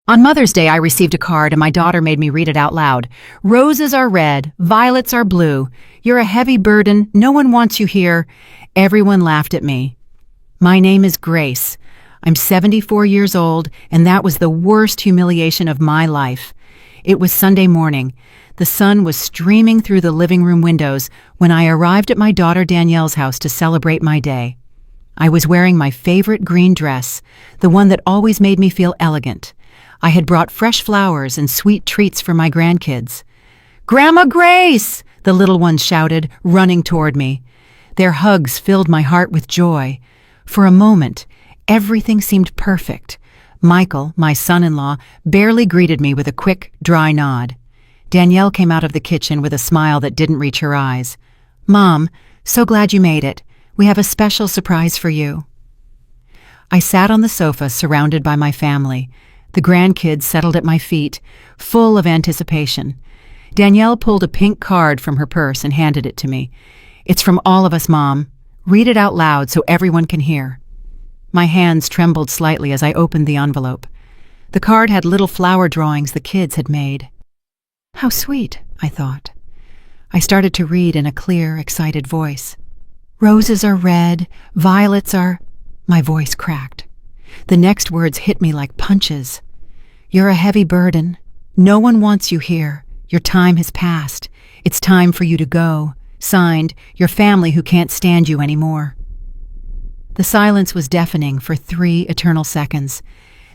On Mother's Day, I received a card and my daughter made me read it out loud. Roses are red, violets are blue. You're a heavy burden, no one wants you here. Everyone laughed at me. My name is Grace. I'm 74 years old, and that was the worst humiliation of my life. It was Sunday morning. The sun was streaming through the living room windows when I arrived at my daughter Danielle's house to celebrate my day. I was wearing my favorite green dress, the one that always made me feel elegant. I had brought fresh flowers and sweet treats for my grandkids. "Grandma Grace!" the little ones shouted, running toward me. Their hugs filled my heart with joy. For a moment, everything seemed perfect. Michael, my son-in-law, barely greeted me with a quick, dry nod. Danielle came out of the kitchen with a smile that didn't reach her eyes. "Mom, so glad you made it. We have a special surprise for you." I sat on the sofa surrounded by my family. The grandkids settled at my feet, full of anticipation. Danielle pulled a pink card from her purse and handed it to me. "It's from all of us, Mom. Read it out loud so everyone can hear." My hands trembled slightly as I opened the envelope. The card had little flower drawings the kids had made. How sweet, I thought. I started to read in a clear, excited voice. "Roses are red, violets are—" My voice cracked. The next words hit me like punches. "You're a heavy burden. No one wants you here. Your time has passed. It's time for you to go. Signed, your family who can't stand you anymore." The silence was deafening for 3 eternal seconds.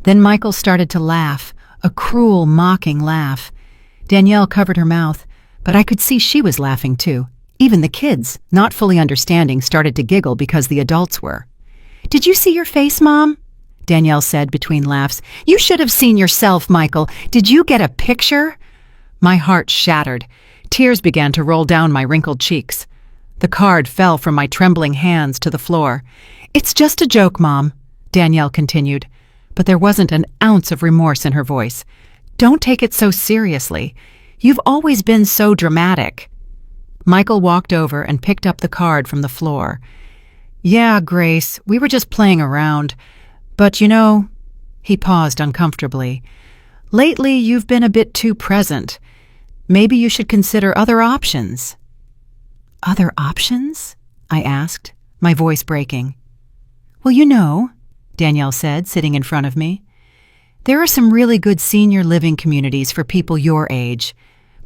Then Michael started to laugh, a cruel, mocking laugh. Danielle covered her mouth, but I could see she was laughing too. Even the kids, not fully understanding, started to giggle because the adults were. "Did you see your face, Mom?" Danielle said between laughs. "You should have seen yourself, Michael. Did you get a picture?" My heart shattered. Tears began to roll down my wrinkled cheeks. The card fell from my trembling hands to the floor. "It's just a joke, Mom," Danielle continued, but there wasn't an ounce of remorse in her voice. "Don't take it so seriously. You've always been so dramatic." Michael walked over and picked up the card from the floor. "Yeah, Grace, we were just playing around. But you know," he paused uncomfortably, "lately you've been a bit too present. Maybe you should consider other options." "Other options?" I asked, my voice breaking. "Well, you know," Danielle said, sitting in front of me, "there are some really good senior living communities for people your age,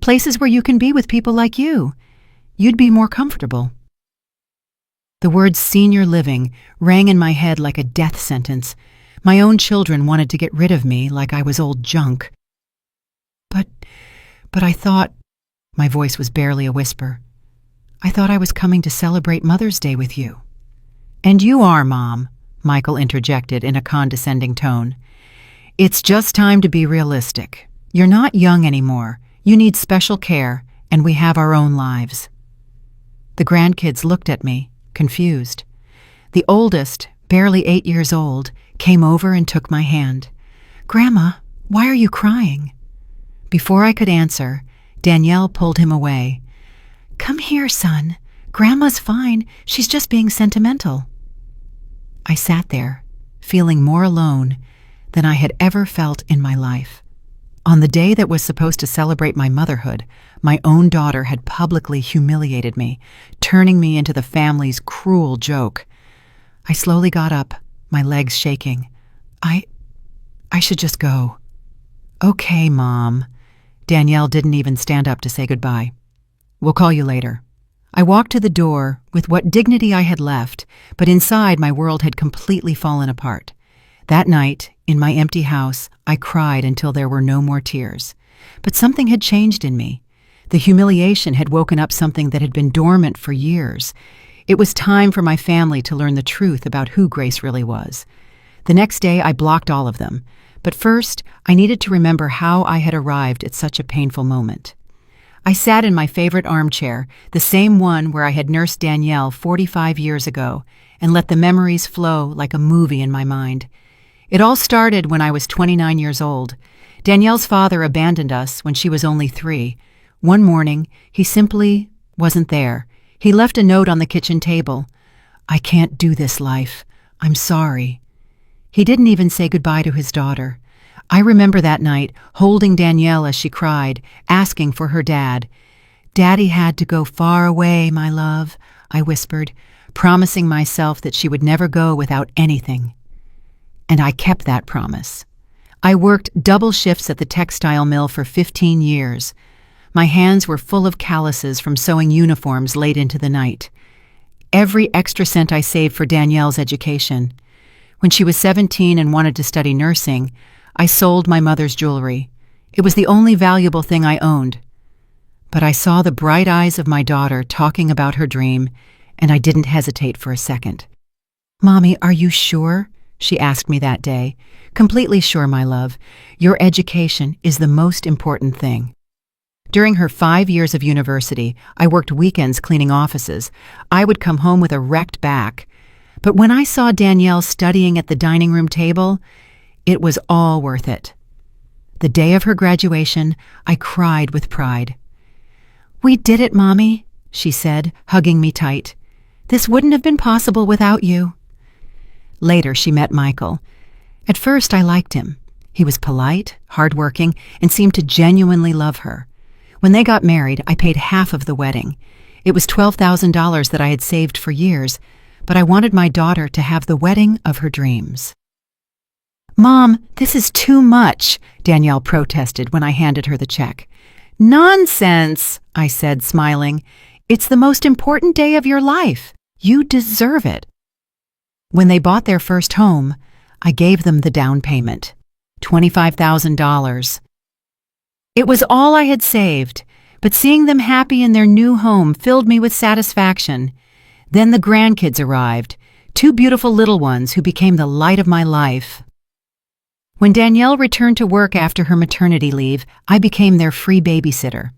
places where you can be with people like you. You'd be more comfortable." The word senior living rang in my head like a death sentence. My own children wanted to get rid of me like I was old junk. But I thought, my voice was barely a whisper, I thought I was coming to celebrate Mother's Day with you. "And you are, Mom," Michael interjected in a condescending tone. "It's just time to be realistic. You're not young anymore. You need special care, and we have our own lives." The grandkids looked at me, confused. The oldest, barely 8 years old, came over and took my hand. "Grandma, why are you crying?" Before I could answer, Danielle pulled him away. "Come here, son. Grandma's fine. She's just being sentimental." I sat there, feeling more alone than I had ever felt in my life. On the day that was supposed to celebrate my motherhood, my own daughter had publicly humiliated me, turning me into the family's cruel joke. I slowly got up, my legs shaking. I should just go." "Okay, Mom." Danielle didn't even stand up to say goodbye. "We'll call you later." I walked to the door with what dignity I had left, but inside my world had completely fallen apart. That night, in my empty house, I cried until there were no more tears. But something had changed in me. The humiliation had woken up something that had been dormant for years. It was time for my family to learn the truth about who Grace really was. The next day, I blocked all of them. But first, I needed to remember how I had arrived at such a painful moment. I sat in my favorite armchair, the same one where I had nursed Danielle 45 years ago, and let the memories flow like a movie in my mind. It all started when I was 29 years old. Danielle's father abandoned us when she was only 3. One morning, he simply wasn't there. He left a note on the kitchen table. "I can't do this life. I'm sorry." He didn't even say goodbye to his daughter. I remember that night, holding Danielle as she cried, asking for her dad. "Daddy had to go far away, my love," I whispered, promising myself that she would never go without anything. And I kept that promise. I worked double shifts at the textile mill for 15 years. My hands were full of calluses from sewing uniforms late into the night. Every extra cent I saved for Danielle's education. When she was 17 and wanted to study nursing, I sold my mother's jewelry. It was the only valuable thing I owned. But I saw the bright eyes of my daughter talking about her dream, and I didn't hesitate for a second. "Mommy, are you sure?" she asked me that day. "Completely sure, my love. Your education is the most important thing." During her 5 years of university, I worked weekends cleaning offices. I would come home with a wrecked back. But when I saw Danielle studying at the dining room table, it was all worth it. The day of her graduation, I cried with pride. "We did it, Mommy," she said, hugging me tight. "This wouldn't have been possible without you." Later, she met Michael. At first, I liked him. He was polite, hardworking, and seemed to genuinely love her. When they got married, I paid half of the wedding. It was $12,000 that I had saved for years, but I wanted my daughter to have the wedding of her dreams. "Mom, this is too much," Danielle protested when I handed her the check. "Nonsense," I said, smiling. "It's the most important day of your life. You deserve it." When they bought their first home, I gave them the down payment, $25,000. It was all I had saved, but seeing them happy in their new home filled me with satisfaction. Then the grandkids arrived, 2 beautiful little ones who became the light of my life. When Danielle returned to work after her maternity leave, I became their free babysitter.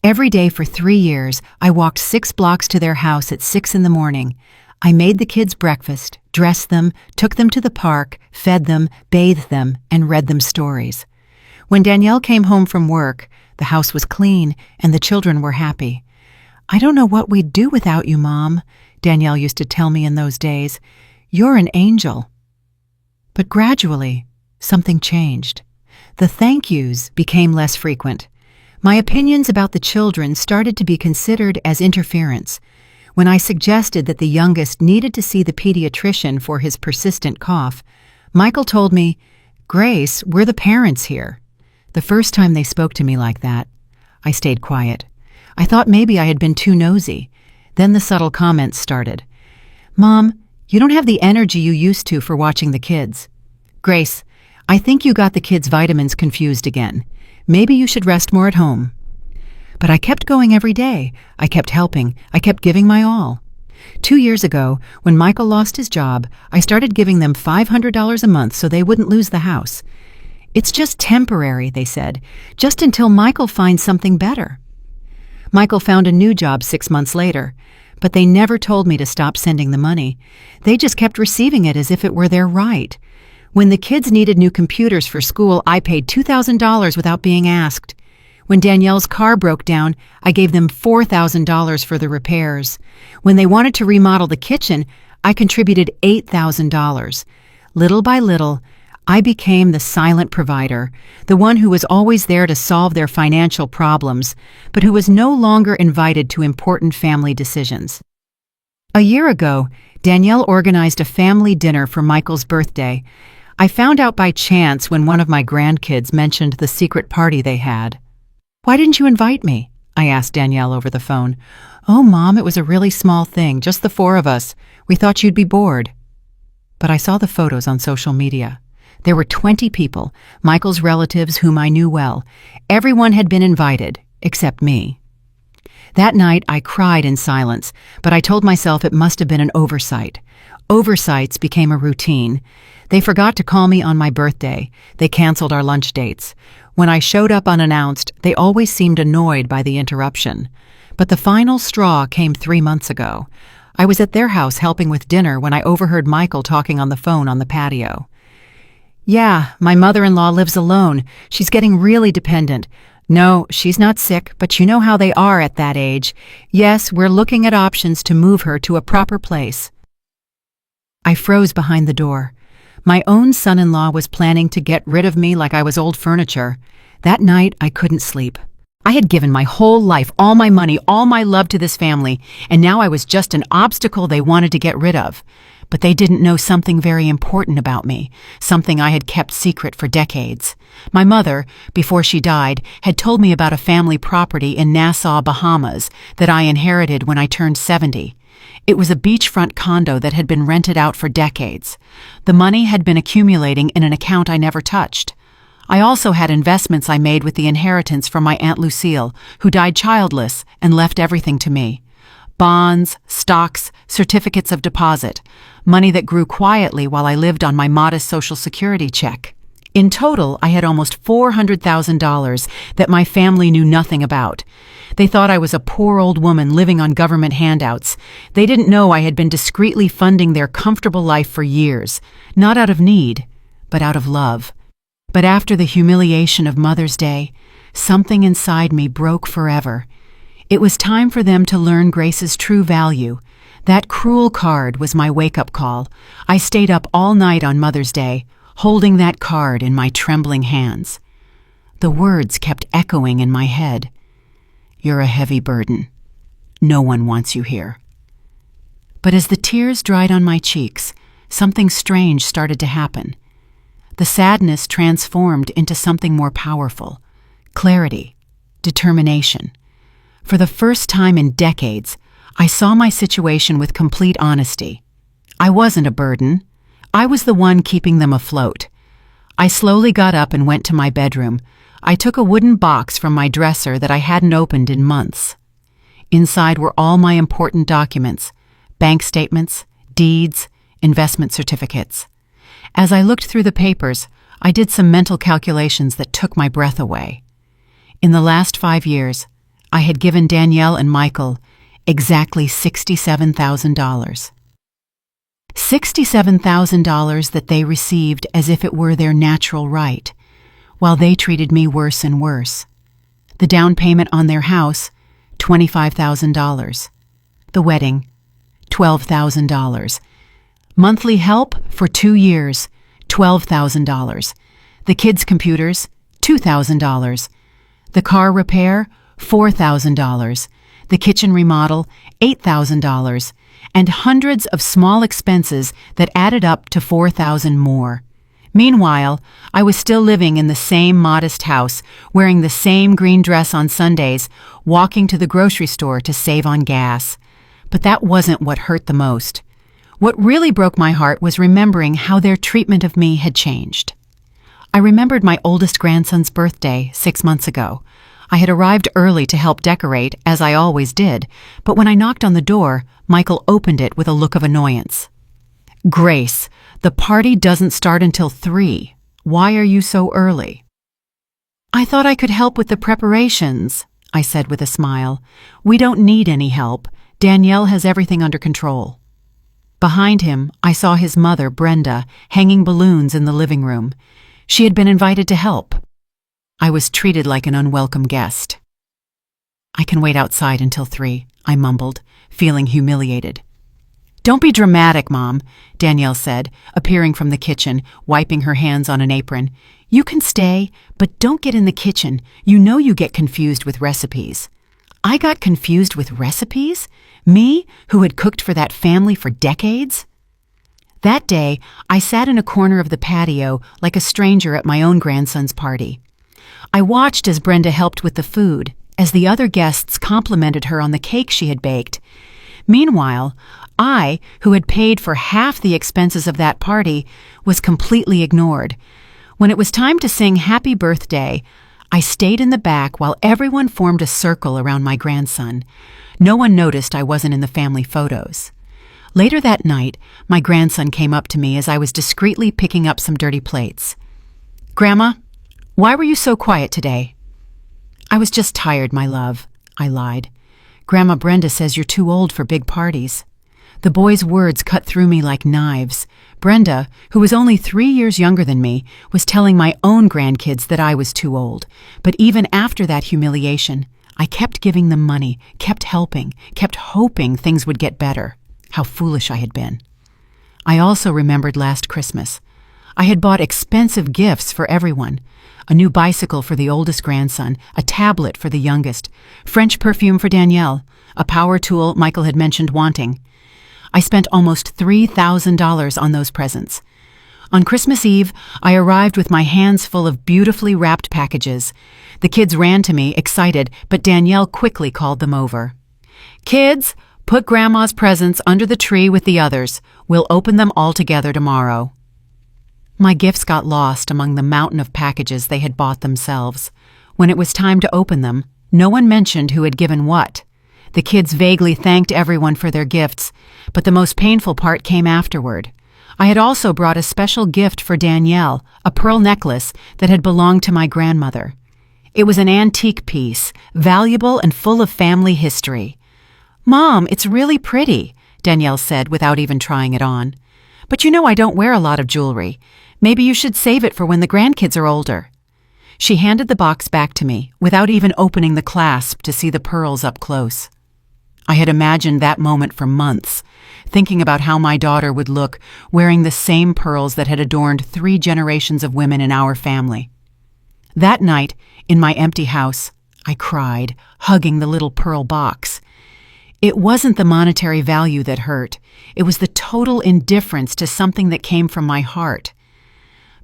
Every day for 3 years, I walked 6 blocks to their house at 6 in the morning. I made the kids breakfast, dressed them, took them to the park, fed them, bathed them, and read them stories. When Danielle came home from work, the house was clean and the children were happy. "I don't know what we'd do without you, Mom," Danielle used to tell me in those days. "You're an angel." But gradually, something changed. The thank yous became less frequent. My opinions about the children started to be considered as interference. When I suggested that the youngest needed to see the pediatrician for his persistent cough, Michael told me, "Grace, we're the parents here." The first time they spoke to me like that, I stayed quiet. I thought maybe I had been too nosy. Then the subtle comments started. "Mom, you don't have the energy you used to for watching the kids." "Grace, I think you got the kids' vitamins confused again. Maybe you should rest more at home." But I kept going every day. I kept helping. I kept giving my all. 2 years ago, when Michael lost his job, I started giving them $500 a month so they wouldn't lose the house. "It's just temporary," they said, "just until Michael finds something better." Michael found a new job 6 months later, but they never told me to stop sending the money. They just kept receiving it as if it were their right. When the kids needed new computers for school, I paid $2,000 without being asked. When Danielle's car broke down, I gave them $4,000 for the repairs. When they wanted to remodel the kitchen, I contributed $8,000. Little by little, I became the silent provider, the one who was always there to solve their financial problems, but who was no longer invited to important family decisions. A year ago, Danielle organized a family dinner for Michael's birthday. I found out by chance when one of my grandkids mentioned the secret party they had. "Why didn't you invite me?" I asked Danielle over the phone. "Oh, Mom, it was a really small thing, just the 4 of us. We thought you'd be bored." But I saw the photos on social media. There were 20 people, Michael's relatives whom I knew well. Everyone had been invited, except me. That night, I cried in silence, but I told myself it must have been an oversight. Oversights became a routine. They forgot to call me on my birthday. They canceled our lunch dates. When I showed up unannounced, they always seemed annoyed by the interruption. But the final straw came 3 months ago. I was at their house helping with dinner when I overheard Michael talking on the phone on the patio. "Yeah, my mother-in-law lives alone. She's getting really dependent. No, she's not sick, but you know how they are at that age. Yes, we're looking at options to move her to a proper place." I froze behind the door. My own son-in-law was planning to get rid of me like I was old furniture. That night, I couldn't sleep. I had given my whole life, all my money, all my love to this family, and now I was just an obstacle they wanted to get rid of. But they didn't know something very important about me, something I had kept secret for decades. My mother, before she died, had told me about a family property in Nassau, Bahamas, that I inherited when I turned 70. It was a beachfront condo that had been rented out for decades. The money had been accumulating in an account I never touched. I also had investments I made with the inheritance from my Aunt Lucille, who died childless and left everything to me. Bonds, stocks, certificates of deposit, money that grew quietly while I lived on my modest Social Security check. In total, I had almost $400,000 that my family knew nothing about. They thought I was a poor old woman living on government handouts. They didn't know I had been discreetly funding their comfortable life for years, not out of need, but out of love. But after the humiliation of Mother's Day, something inside me broke forever. It was time for them to learn Grace's true value. That cruel card was my wake-up call. I stayed up all night on Mother's Day, holding that card in my trembling hands. The words kept echoing in my head. "You're a heavy burden. No one wants you here." But as the tears dried on my cheeks, something strange started to happen. The sadness transformed into something more powerful: clarity, determination. For the first time in decades, I saw my situation with complete honesty. I wasn't a burden. I was the one keeping them afloat. I slowly got up and went to my bedroom. I took a wooden box from my dresser that I hadn't opened in months. Inside were all my important documents: bank statements, deeds, investment certificates. As I looked through the papers, I did some mental calculations that took my breath away. In the last 5 years, I had given Danielle and Michael exactly $67,000. $67,000 that they received as if it were their natural right, while they treated me worse and worse. The down payment on their house, $25,000. The wedding, $12,000. Monthly help for 2 years, $12,000. The kids' computers, $2,000. The car repair, $4,000. The kitchen remodel, $8,000. And hundreds of small expenses that added up to $4,000 more. Meanwhile, I was still living in the same modest house, wearing the same green dress on Sundays, walking to the grocery store to save on gas. But that wasn't what hurt the most. What really broke my heart was remembering how their treatment of me had changed. I remembered my oldest grandson's birthday 6 months ago. I had arrived early to help decorate, as I always did, but when I knocked on the door, Michael opened it with a look of annoyance. "Grace, the party doesn't start until 3. Why are you so early?" "I thought I could help with the preparations," I said with a smile. "We don't need any help. Danielle has everything under control." Behind him, I saw his mother, Brenda, hanging balloons in the living room. She had been invited to help. I was treated like an unwelcome guest. "I can wait outside until 3, I mumbled, feeling humiliated. "Don't be dramatic, Mom," Danielle said, appearing from the kitchen, wiping her hands on an apron. "You can stay, but don't get in the kitchen. You know you get confused with recipes." I got confused with recipes? Me, who had cooked for that family for decades? That day, I sat in a corner of the patio like a stranger at my own grandson's party. I watched as Brenda helped with the food, as the other guests complimented her on the cake she had baked. Meanwhile, I, who had paid for half the expenses of that party, was completely ignored. When it was time to sing Happy Birthday, I stayed in the back while everyone formed a circle around my grandson. No one noticed I wasn't in the family photos. Later that night, my grandson came up to me as I was discreetly picking up some dirty plates. "Grandma, why were you so quiet today?" "I was just tired, my love," I lied. "Grandma Brenda says you're too old for big parties." The boy's words cut through me like knives. Brenda, who was only 3 years younger than me, was telling my own grandkids that I was too old. But even after that humiliation, I kept giving them money, kept helping, kept hoping things would get better. How foolish I had been. I also remembered last Christmas. I had bought expensive gifts for everyone. A new bicycle for the oldest grandson, a tablet for the youngest, French perfume for Danielle, a power tool Michael had mentioned wanting. I spent almost $3,000 on those presents. On Christmas Eve, I arrived with my hands full of beautifully wrapped packages. The kids ran to me, excited, but Danielle quickly called them over. "Kids, put Grandma's presents under the tree with the others. We'll open them all together tomorrow." My gifts got lost among the mountain of packages they had bought themselves. When it was time to open them, no one mentioned who had given what. The kids vaguely thanked everyone for their gifts, but the most painful part came afterward. I had also brought a special gift for Danielle, a pearl necklace that had belonged to my grandmother. It was an antique piece, valuable and full of family history. "Mom, it's really pretty," Danielle said without even trying it on. "But you know I don't wear a lot of jewelry. Maybe you should save it for when the grandkids are older." She handed the box back to me, without even opening the clasp to see the pearls up close. I had imagined that moment for months, thinking about how my daughter would look wearing the same pearls that had adorned 3 generations of women in our family. That night, in my empty house, I cried, hugging the little pearl box. It wasn't the monetary value that hurt. It was the total indifference to something that came from my heart.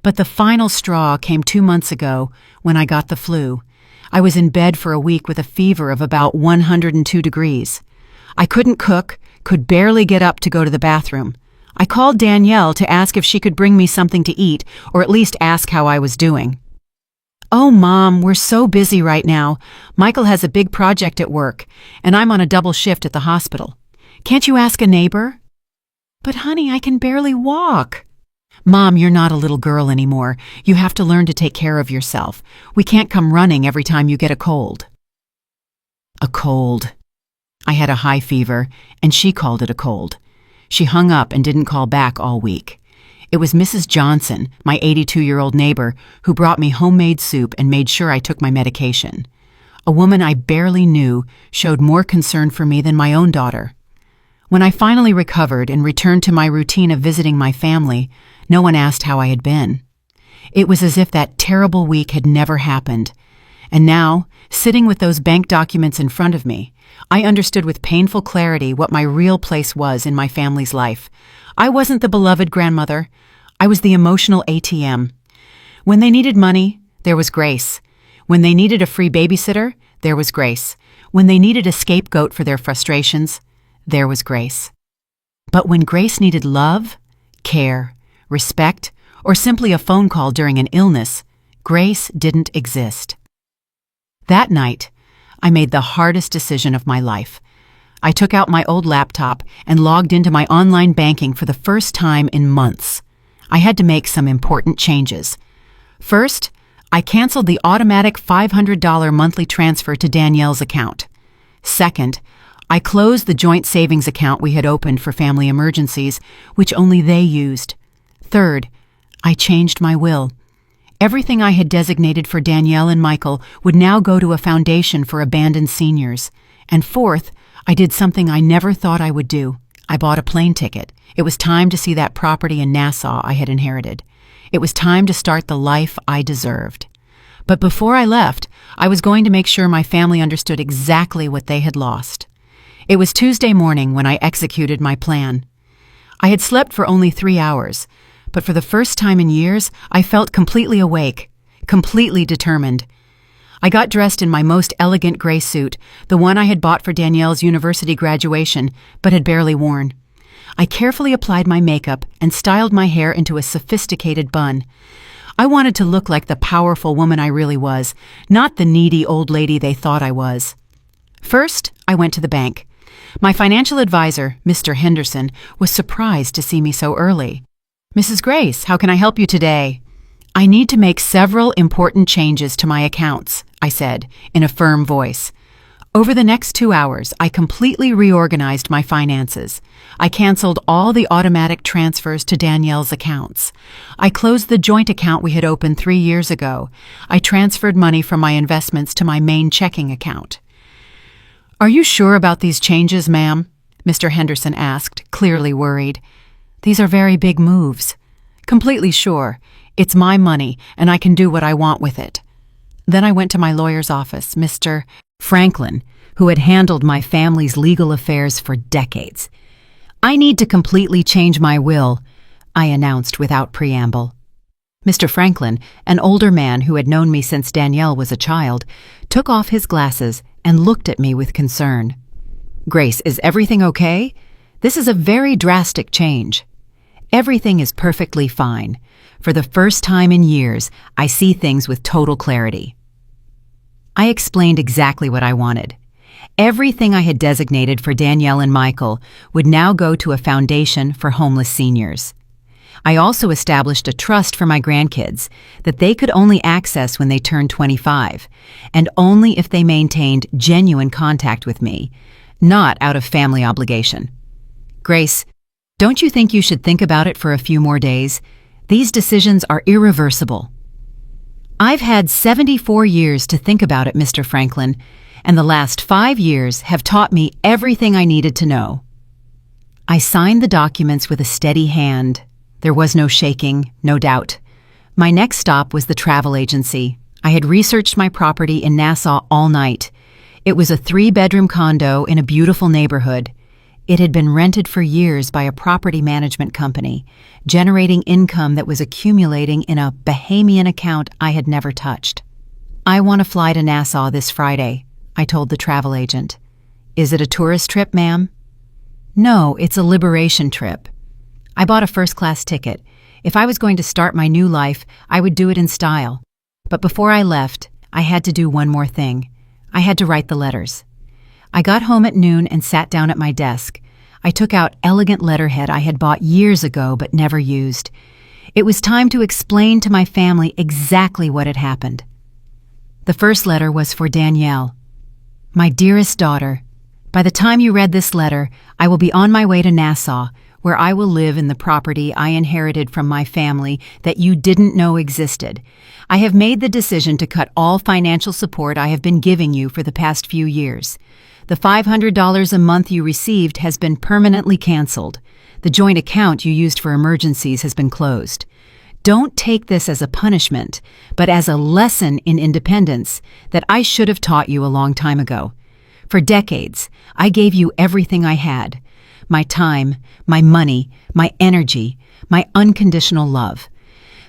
But the final straw came 2 months ago when I got the flu. I was in bed for a week with a fever of about 102 degrees. I couldn't cook, could barely get up to go to the bathroom. I called Danielle to ask if she could bring me something to eat, or at least ask how I was doing. "Oh, Mom, we're so busy right now. Michael has a big project at work, and I'm on a double shift at the hospital. Can't you ask a neighbor?" "But honey, I can barely walk." "Mom, you're not a little girl anymore. You have to learn to take care of yourself. We can't come running every time you get a cold." A cold. I had a high fever, and she called it a cold. She hung up and didn't call back all week. It was Mrs. Johnson, my 82-year-old neighbor, who brought me homemade soup and made sure I took my medication. A woman I barely knew showed more concern for me than my own daughter. When I finally recovered and returned to my routine of visiting my family, no one asked how I had been. It was as if that terrible week had never happened. And now, sitting with those bank documents in front of me, I understood with painful clarity what my real place was in my family's life. I wasn't the beloved grandmother. I was the emotional ATM. When they needed money, there was Grace. When they needed a free babysitter, there was Grace. When they needed a scapegoat for their frustrations, there was Grace. But when Grace needed love, care, respect, or simply a phone call during an illness, Grace didn't exist. That night, I made the hardest decision of my life. I took out my old laptop and logged into my online banking for the first time in months. I had to make some important changes. First, I canceled the automatic $500 monthly transfer to Danielle's account. Second, I closed the joint savings account we had opened for family emergencies, which only they used. Third, I changed my will. Everything I had designated for Danielle and Michael would now go to a foundation for abandoned seniors. And fourth, I did something I never thought I would do. I bought a plane ticket. It was time to see that property in Nassau I had inherited. It was time to start the life I deserved. But before I left, I was going to make sure my family understood exactly what they had lost. It was Tuesday morning when I executed my plan. I had slept for only 3 hours, but for the first time in years, I felt completely awake, completely determined. I got dressed in my most elegant gray suit, the one I had bought for Danielle's university graduation, but had barely worn. I carefully applied my makeup and styled my hair into a sophisticated bun. I wanted to look like the powerful woman I really was, not the needy old lady they thought I was. First, I went to the bank. My financial advisor, Mr. Henderson, was surprised to see me so early. "Mrs. Grace, how can I help you today?" "I need to make several important changes to my accounts," I said, in a firm voice. Over the next 2 hours, I completely reorganized my finances. I canceled all the automatic transfers to Danielle's accounts. I closed the joint account we had opened 3 years ago. I transferred money from my investments to my main checking account. "Are you sure about these changes, ma'am?" Mr. Henderson asked, clearly worried. "These are very big moves." Completely sure. It's my money, and I can do what I want with it. Then I went to my lawyer's office, Mr. Franklin, who had handled my family's legal affairs for decades. I need to completely change my will, I announced without preamble. Mr. Franklin, an older man who had known me since Danielle was a child, took off his glasses and looked at me with concern. Grace, is everything okay? This is a very drastic change. Everything is perfectly fine. For the first time in years, I see things with total clarity. I explained exactly what I wanted. Everything I had designated for Danielle and Michael would now go to a foundation for homeless seniors. I also established a trust for my grandkids that they could only access when they turned 25, and only if they maintained genuine contact with me, not out of family obligation. Grace, don't you think you should think about it for a few more days? These decisions are irreversible. I've had 74 years to think about it, Mr. Franklin, and the last 5 years have taught me everything I needed to know. I signed the documents with a steady hand. There was no shaking, no doubt. My next stop was the travel agency. I had researched my property in Nassau all night. It was a 3-bedroom condo in a beautiful neighborhood. It had been rented for years by a property management company, generating income that was accumulating in a Bahamian account I had never touched. I want to fly to Nassau this Friday, I told the travel agent. Is it a tourist trip, ma'am? No, it's a liberation trip. I bought a first-class ticket. If I was going to start my new life, I would do it in style. But before I left, I had to do one more thing. I had to write the letters. I got home at noon and sat down at my desk. I took out elegant letterhead I had bought years ago but never used. It was time to explain to my family exactly what had happened. The first letter was for Danielle. My dearest daughter, by the time you read this letter, I will be on my way to Nassau, where I will live in the property I inherited from my family that you didn't know existed. I have made the decision to cut all financial support I have been giving you for the past few years. The $500 a month you received has been permanently canceled. The joint account you used for emergencies has been closed. Don't take this as a punishment, but as a lesson in independence that I should have taught you a long time ago. For decades, I gave you everything I had. My time, my money, my energy, my unconditional love.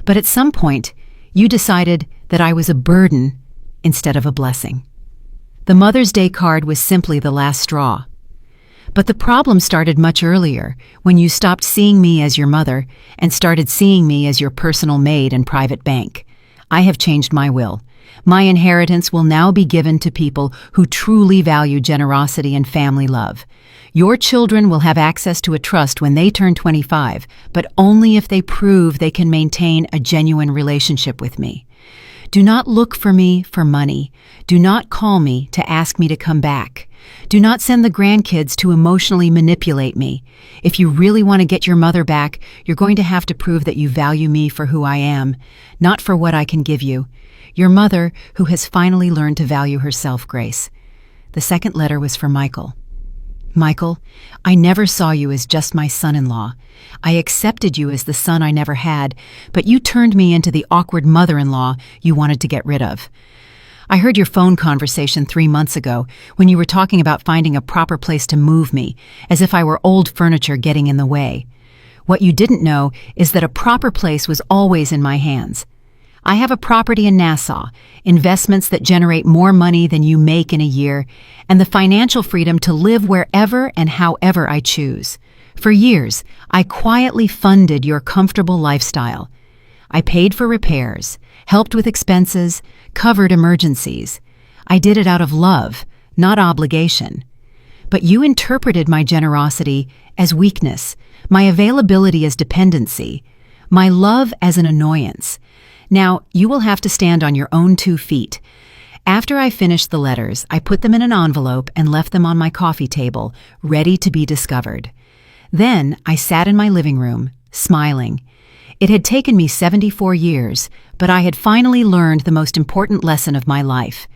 But at some point, you decided that I was a burden instead of a blessing. The Mother's Day card was simply the last straw. But the problem started much earlier, when you stopped seeing me as your mother and started seeing me as your personal maid and private bank. I have changed my will. My inheritance will now be given to people who truly value generosity and family love. Your children will have access to a trust when they turn 25, but only if they prove they can maintain a genuine relationship with me. Do not look for me for money. Do not call me to ask me to come back. Do not send the grandkids to emotionally manipulate me. If you really want to get your mother back, you're going to have to prove that you value me for who I am, not for what I can give you. Your mother, who has finally learned to value herself, Grace. The second letter was for Michael. Michael, I never saw you as just my son-in-law. I accepted you as the son I never had, but you turned me into the awkward mother-in-law you wanted to get rid of. I heard your phone conversation 3 months ago when you were talking about finding a proper place to move me, as if I were old furniture getting in the way. What you didn't know is that a proper place was always in my hands. I have a property in Nassau, investments that generate more money than you make in a year, and the financial freedom to live wherever and however I choose. For years, I quietly funded your comfortable lifestyle. I paid for repairs, helped with expenses, covered emergencies. I did it out of love, not obligation. But you interpreted my generosity as weakness, my availability as dependency, my love as an annoyance. Now, you will have to stand on your own 2 feet. After I finished the letters, I put them in an envelope and left them on my coffee table, ready to be discovered. Then I sat in my living room, smiling. It had taken me 74 years, but I had finally learned the most important lesson of my life.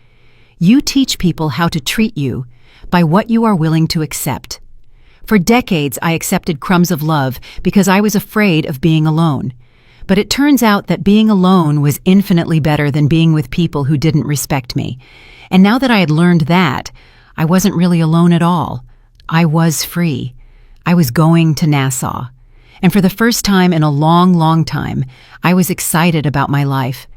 You teach people how to treat you by what you are willing to accept. For decades, I accepted crumbs of love because I was afraid of being alone. But it turns out that being alone was infinitely better than being with people who didn't respect me. And now that I had learned that, I wasn't really alone at all. I was free. I was going to Nassau. And for the first time in a long, long time, I was excited about my life.